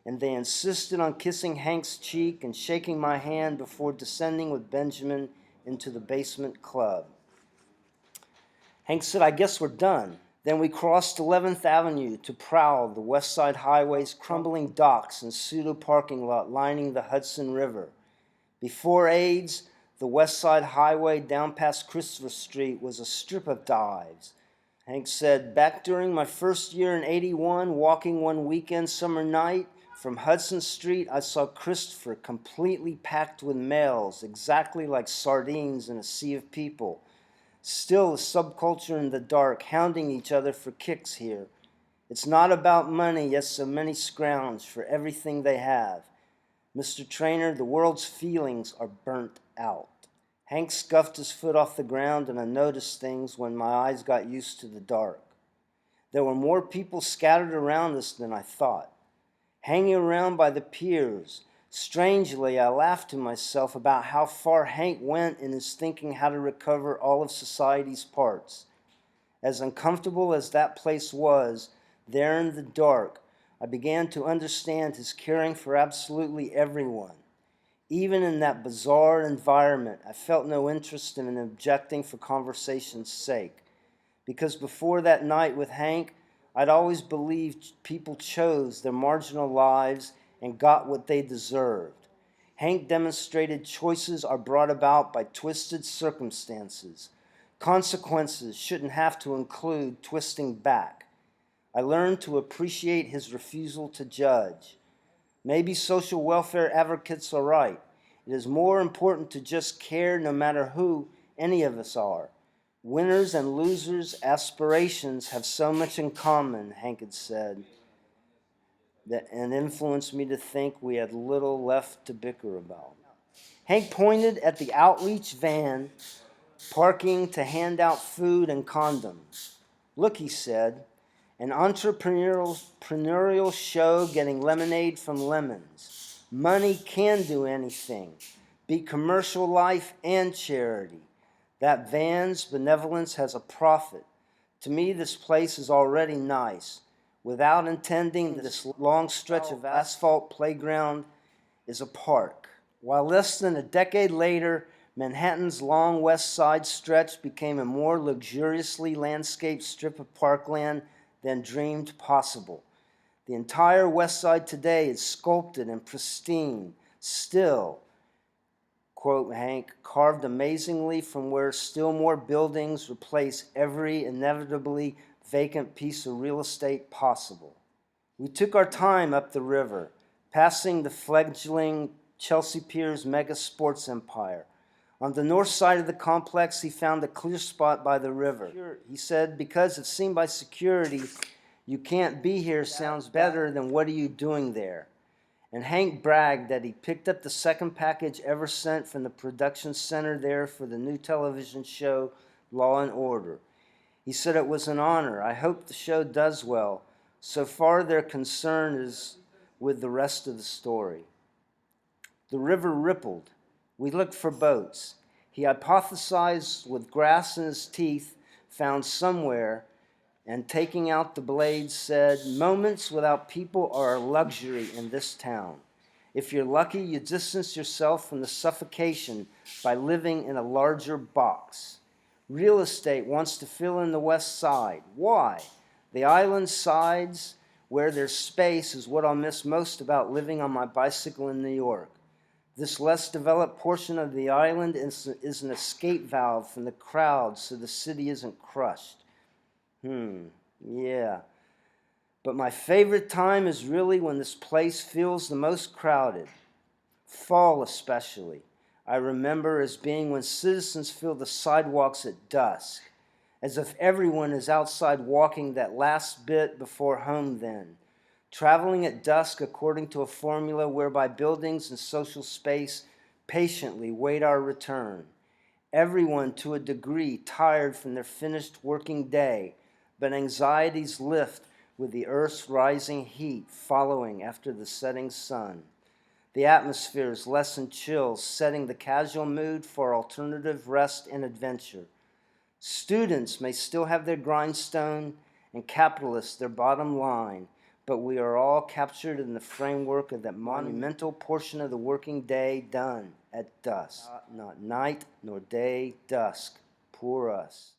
and they insisted on kissing Hank's cheek and shaking my hand before descending with Benjamin into the basement club. Hank said, "I guess we're done." Then we crossed 11th Avenue to prowl the West Side Highway's crumbling docks and pseudo parking lot lining the Hudson River. Before AIDS, the West Side Highway down past Christopher Street was a strip of dives. Hank said, "Back during my first year in '81, walking one weekend summer night from Hudson Street, I saw Christopher completely packed with males, exactly like sardines in a sea of people. Still a subculture in the dark, hounding each other for kicks here. It's not about money, yet so many scrounge for everything they have. Mr. Trainer, the world's feelings are burnt out." Hank scuffed his foot off the ground, and I noticed things when my eyes got used to the dark. There were more people scattered around us than I thought, hanging around by the piers. Strangely, I laughed to myself about how far Hank went in his thinking how to recover all of society's parts. As uncomfortable as that place was, there in the dark, I began to understand his caring for absolutely everyone. Even in that bizarre environment, I felt no interest in objecting for conversation's sake. Because before that night with Hank, I'd always believed people chose their marginal lives and got what they deserved. Hank demonstrated choices are brought about by twisted circumstances. Consequences shouldn't have to include twisting back. I learned to appreciate his refusal to judge. Maybe social welfare advocates are right. It is more important to just care no matter who any of us are. Winners and losers' aspirations have so much in common, Hank had said, and influenced me to think we had little left to bicker about. Hank pointed at the outreach van parking to hand out food and condoms. "Look," he said, "an entrepreneurial show getting lemonade from lemons. Money can do anything, be commercial life and charity. That van's benevolence has a profit. To me, this place is already nice. Without intending, this long stretch of asphalt playground is a park." While less than a decade later, Manhattan's long West Side stretch became a more luxuriously landscaped strip of parkland than dreamed possible. The entire West Side today is sculpted and pristine, still, quote Hank, "carved amazingly from where still more buildings replace every inevitably vacant piece of real estate possible." We took our time up the river, passing the fledgling Chelsea Piers mega sports empire. On the north side of the complex, he found a clear spot by the river. He said, "Because it's seen by security, you can't be here sounds better than what are you doing there?" And Hank bragged that he picked up the second package ever sent from the production center there for the new television show Law and Order. He said it was an honor. "I hope the show does well. So far, their concern is with the rest of the story." The river rippled. We looked for boats. He hypothesized with grass in his teeth, found somewhere, and taking out the blades said, "Moments without people are a luxury in this town. If you're lucky, you distance yourself from the suffocation by living in a larger box. Real estate wants to fill in the West Side. Why? The island sides where there's space is what I'll miss most about living on my bicycle in New York. This less developed portion of the island is an escape valve from the crowd so the city isn't crushed." Yeah. "But my favorite time is really when this place feels the most crowded. Fall especially. I remember as being when citizens fill the sidewalks at dusk, as if everyone is outside walking that last bit before home then, traveling at dusk according to a formula whereby buildings and social space patiently wait our return. Everyone to a degree tired from their finished working day, but anxieties lift with the earth's rising heat following after the setting sun. The atmosphere is less than chill, setting the casual mood for alternative rest and adventure. Students may still have their grindstone and capitalists their bottom line, but we are all captured in the framework of that monumental portion of the working day done at dusk. Not night nor day, dusk. Poor us.